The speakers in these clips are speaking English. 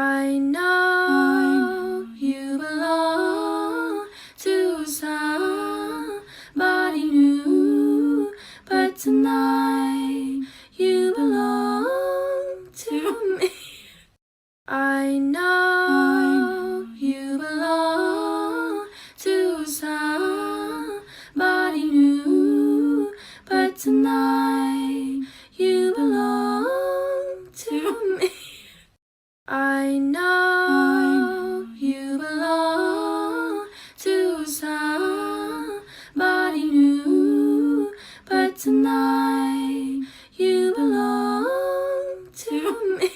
I know you belong to somebody new, but tonight you belong to me. I know you belong to somebody new, but tonight you belong to me. I know you belong to somebody new, but tonight you belong to me.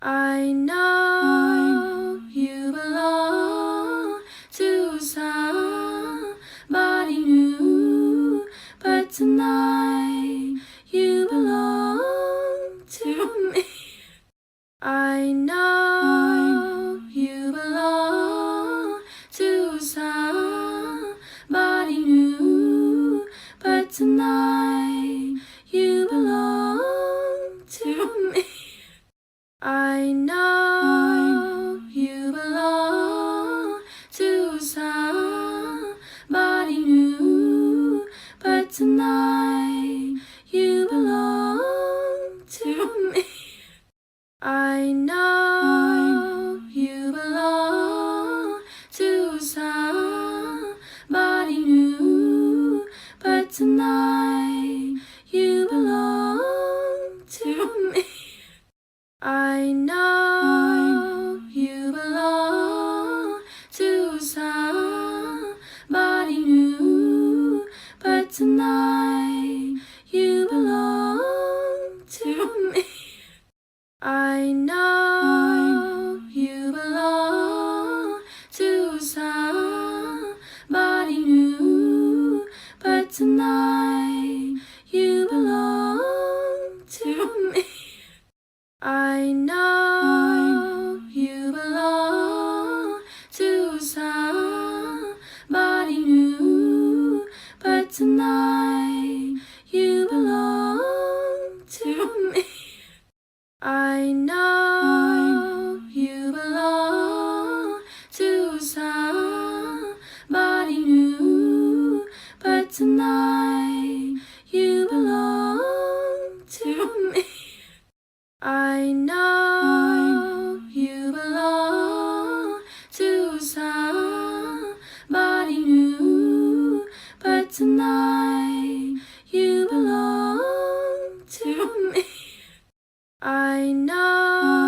I know you belong to somebody new, but tonight you belong to me. I know you belong to somebody new, but tonight you belong to me. I know you belong to somebody new, but tonight you belong to me. I know you belong to somebody new, but tonight you belong to me. I know you belong to somebody new, but tonight you belong to me. I know you belong to somebody new, but tonight you belong to me. I know you belong to somebody new, but tonight you belong to me. I know you belong to somebody new, but tonight you belong to me. I know you belong to somebody new, but tonight you belong to me. I know